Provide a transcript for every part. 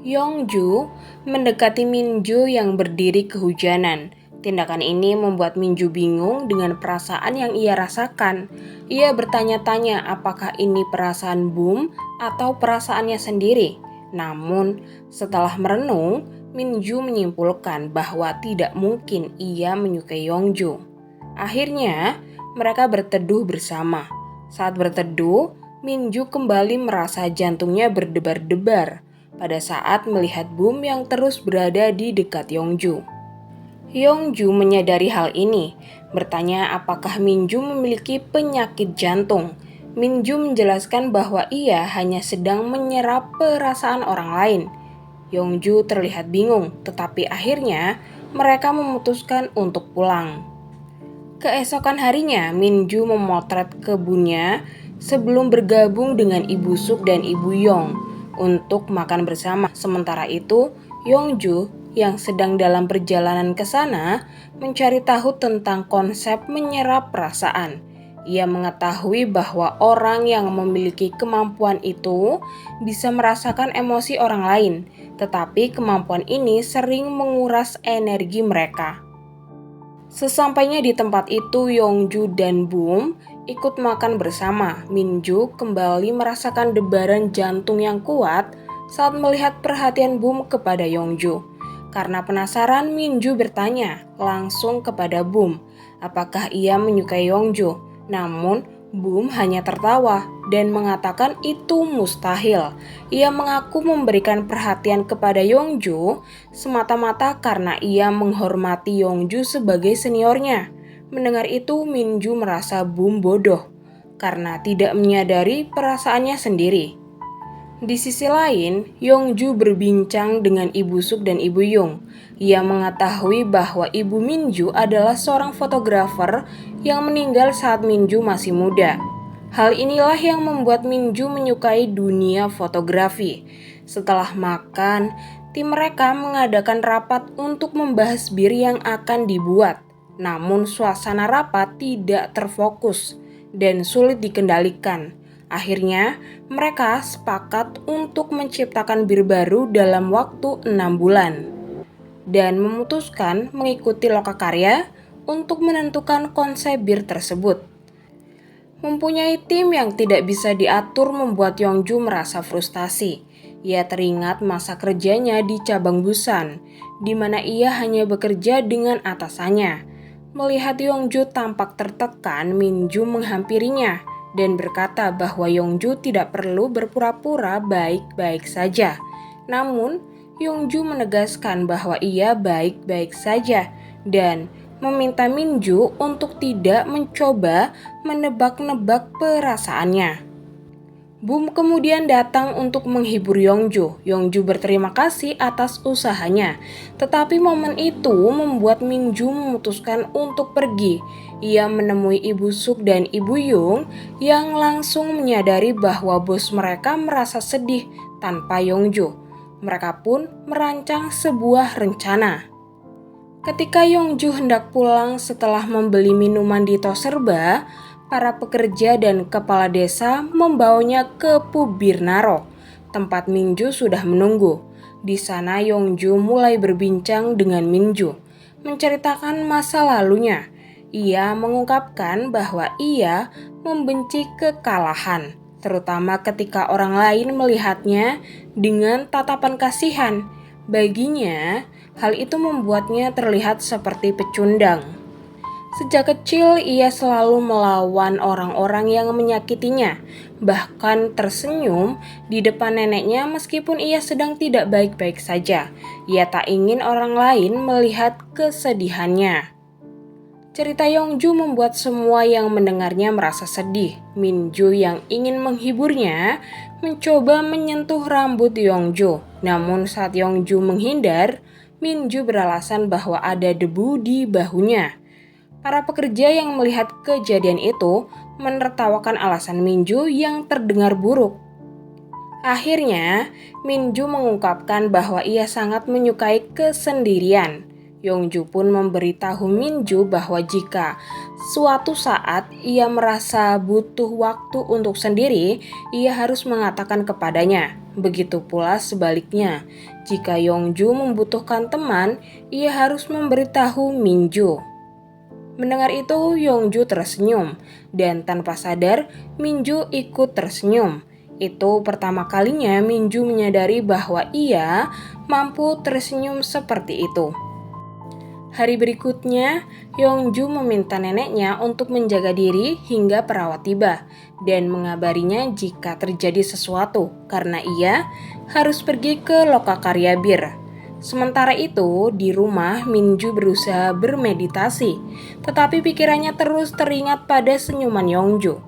Yongju mendekati Minju yang berdiri kehujanan. Tindakan ini membuat Minju bingung dengan perasaan yang ia rasakan. Ia bertanya-tanya apakah ini perasaan Boom atau perasaannya sendiri. Namun, setelah merenung, Minju menyimpulkan bahwa tidak mungkin ia menyukai Yongju. Akhirnya, mereka berteduh bersama. Saat berteduh, Minju kembali merasa jantungnya berdebar-debar pada saat melihat Boom yang terus berada di dekat Yongju. Yongju menyadari hal ini, bertanya apakah Minju memiliki penyakit jantung. Minju menjelaskan bahwa ia hanya sedang menyerap perasaan orang lain. Yongju terlihat bingung, tetapi akhirnya mereka memutuskan untuk pulang. Keesokan harinya, Minju memotret kebunnya sebelum bergabung dengan Ibu Suk dan Ibu Yong untuk makan bersama. Sementara itu, Yongju yang sedang dalam perjalanan ke sana mencari tahu tentang konsep menyerap perasaan. Ia mengetahui bahwa orang yang memiliki kemampuan itu bisa merasakan emosi orang lain, tetapi kemampuan ini sering menguras energi mereka. Sesampainya di tempat itu, Yongju dan Boom ikut makan bersama. Minju kembali merasakan debaran jantung yang kuat saat melihat perhatian Boom kepada Yongju. Karena penasaran, Minju bertanya langsung kepada Boom, apakah ia menyukai Yongju. Namun, Boom hanya tertawa dan mengatakan itu mustahil. Ia mengaku memberikan perhatian kepada Yongju semata-mata karena ia menghormati Yongju sebagai seniornya. Mendengar itu, Minju merasa Boom bodoh karena tidak menyadari perasaannya sendiri. Di sisi lain, Yongju berbincang dengan Ibu Suk dan Ibu Yong. Ia mengetahui bahwa Ibu Minju adalah seorang fotografer yang meninggal saat Minju masih muda. Hal inilah yang membuat Minju menyukai dunia fotografi. Setelah makan, tim mereka mengadakan rapat untuk membahas bir yang akan dibuat. Namun suasana rapat tidak terfokus dan sulit dikendalikan. Akhirnya, mereka sepakat untuk menciptakan bir baru dalam waktu 6 bulan dan memutuskan mengikuti lokakarya untuk menentukan konsep bir tersebut. Mempunyai tim yang tidak bisa diatur membuat Yongju merasa frustasi. Ia teringat masa kerjanya di cabang Busan, di mana ia hanya bekerja dengan atasannya. Melihat Yongju tampak tertekan, Minju menghampirinya dan berkata bahwa Yongju tidak perlu berpura-pura baik-baik saja. Namun, Yongju menegaskan bahwa ia baik-baik saja dan meminta Minju untuk tidak mencoba menebak-nebak perasaannya. Boom kemudian datang untuk menghibur Yongju. Yongju berterima kasih atas usahanya, tetapi momen itu membuat Minju memutuskan untuk pergi. Ia menemui Ibu Suk dan Ibu Yong yang langsung menyadari bahwa bos mereka merasa sedih tanpa Yongju. Mereka pun merancang sebuah rencana. Ketika Yongju hendak pulang setelah membeli minuman di tos serba, para pekerja dan kepala desa membawanya ke pub Bir Naro. Tempat Minju sudah menunggu. Di sana Yongju mulai berbincang dengan Minju, menceritakan masa lalunya. Ia mengungkapkan bahwa ia membenci kekalahan, terutama ketika orang lain melihatnya dengan tatapan kasihan. Baginya, hal itu membuatnya terlihat seperti pecundang. Sejak kecil, ia selalu melawan orang-orang yang menyakitinya, bahkan tersenyum di depan neneknya meskipun ia sedang tidak baik-baik saja. Ia tak ingin orang lain melihat kesedihannya. Cerita Yongju membuat semua yang mendengarnya merasa sedih. Minju yang ingin menghiburnya mencoba menyentuh rambut Yongju. Namun saat Yongju menghindar, Minju beralasan bahwa ada debu di bahunya. Para pekerja yang melihat kejadian itu menertawakan alasan Minju yang terdengar buruk. Akhirnya, Minju mengungkapkan bahwa ia sangat menyukai kesendirian. Yongju pun memberitahu Minju bahwa jika suatu saat ia merasa butuh waktu untuk sendiri, ia harus mengatakan kepadanya. Begitu pula sebaliknya, jika Yongju membutuhkan teman, ia harus memberitahu Minju. Mendengar itu, Yongju tersenyum, dan tanpa sadar, Minju ikut tersenyum. Itu pertama kalinya Minju menyadari bahwa ia mampu tersenyum seperti itu. Hari berikutnya, Yongju meminta neneknya untuk menjaga diri hingga perawat tiba dan mengabarinya jika terjadi sesuatu karena ia harus pergi ke lokakarya bir. Sementara itu, di rumah Minju berusaha bermeditasi, tetapi pikirannya terus teringat pada senyuman Yongju.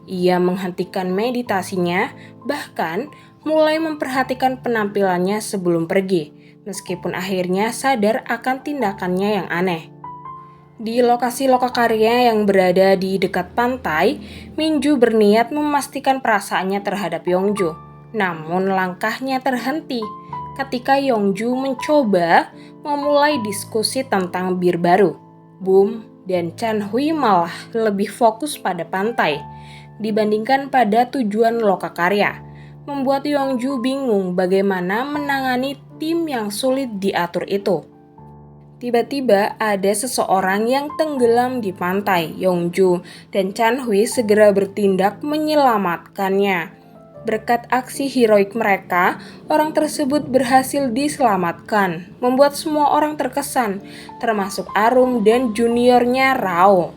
Ia menghentikan meditasinya, bahkan mulai memperhatikan penampilannya sebelum pergi, meskipun akhirnya sadar akan tindakannya yang aneh. Di lokasi lokakarya yang berada di dekat pantai, Minju berniat memastikan perasaannya terhadap Yongju. Namun langkahnya terhenti ketika Yongju mencoba memulai diskusi tentang bir baru. Boom dan Chan Hui malah lebih fokus pada pantai dibandingkan pada tujuan lokakarya, membuat Yongju bingung bagaimana menangani tim yang sulit diatur itu. Tiba-tiba ada seseorang yang tenggelam di pantai. Yongju dan Chan Hui segera bertindak menyelamatkannya. Berkat aksi heroik mereka, orang tersebut berhasil diselamatkan, membuat semua orang terkesan, termasuk Arum dan juniornya Rao.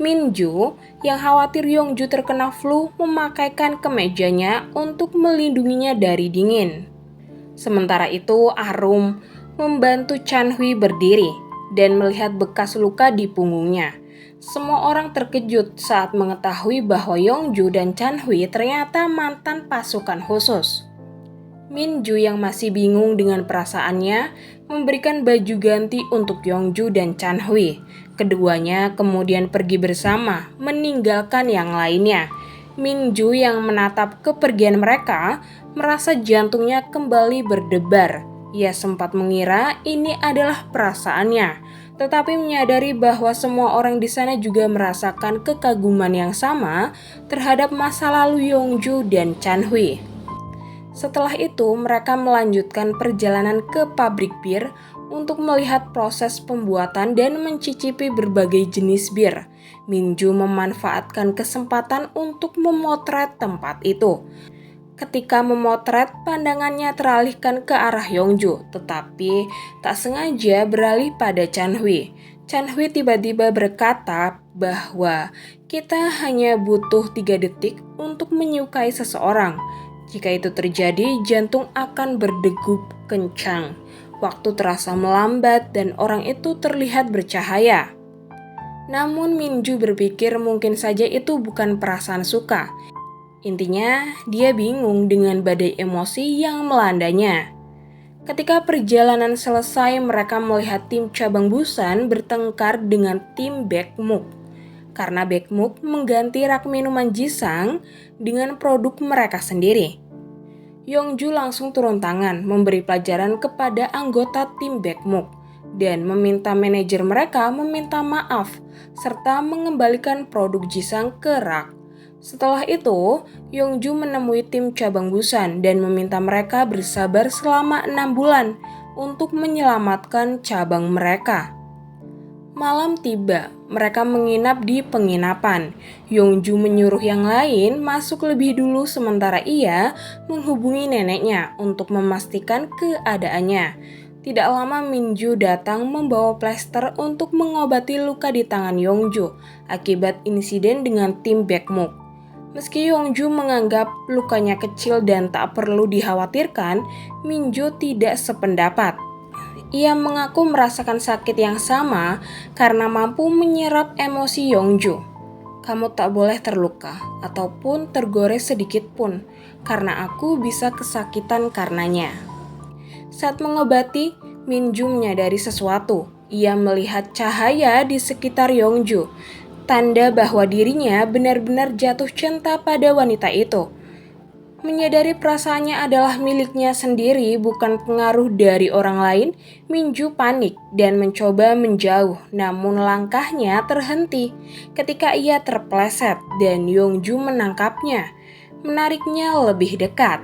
Minju yang khawatir Yongju terkena flu memakaikan kemejanya untuk melindunginya dari dingin. Sementara itu, Arum membantu Chan Hui berdiri dan melihat bekas luka di punggungnya. Semua orang terkejut saat mengetahui bahwa Yongju dan Chan Hui ternyata mantan pasukan khusus. Minju yang masih bingung dengan perasaannya memberikan baju ganti untuk Yongju dan Chan Hui. Keduanya kemudian pergi bersama, meninggalkan yang lainnya. Minju yang menatap kepergian mereka merasa jantungnya kembali berdebar. Ia sempat mengira ini adalah perasaannya, tetapi menyadari bahwa semua orang di sana juga merasakan kekaguman yang sama terhadap masa lalu Yongju dan Chan Hui. Setelah itu, mereka melanjutkan perjalanan ke pabrik bir untuk melihat proses pembuatan dan mencicipi berbagai jenis bir. Minju memanfaatkan kesempatan untuk memotret tempat itu. Ketika memotret, pandangannya teralihkan ke arah Yongju, tetapi tak sengaja beralih pada Chan Hui. Chan Hui tiba-tiba berkata bahwa kita hanya butuh 3 detik untuk menyukai seseorang. Jika itu terjadi, jantung akan berdegup kencang. Waktu terasa melambat dan orang itu terlihat bercahaya. Namun Minju berpikir mungkin saja itu bukan perasaan suka. Intinya, dia bingung dengan badai emosi yang melandanya. Ketika perjalanan selesai, mereka melihat tim cabang Busan bertengkar dengan tim Baekmuk. Karena Baekmuk mengganti rak minuman Jisang dengan produk mereka sendiri. Yongju langsung turun tangan memberi pelajaran kepada anggota tim Baekmuk dan meminta manajer mereka meminta maaf serta mengembalikan produk Jisang ke rak. Setelah itu, Yongju menemui tim cabang Busan dan meminta mereka bersabar selama 6 bulan untuk menyelamatkan cabang mereka. Malam tiba, mereka menginap di penginapan. Yongju menyuruh yang lain masuk lebih dulu sementara ia menghubungi neneknya untuk memastikan keadaannya. Tidak lama Minju datang membawa plester untuk mengobati luka di tangan Yongju akibat insiden dengan tim Baekmuk. Meski Yongju menganggap lukanya kecil dan tak perlu dikhawatirkan, Minju tidak sependapat. Ia mengaku merasakan sakit yang sama karena mampu menyerap emosi Yongju. Kamu tak boleh terluka ataupun tergores sedikit pun, karena aku bisa kesakitan karenanya. Saat mengobati, Minju menyadari sesuatu. Ia melihat cahaya di sekitar Yongju, tanda bahwa dirinya benar-benar jatuh cinta pada wanita itu. Menyadari perasaannya adalah miliknya sendiri, bukan pengaruh dari orang lain, Minju panik dan mencoba menjauh, namun langkahnya terhenti ketika ia terpeleset dan Yongju menangkapnya, menariknya lebih dekat.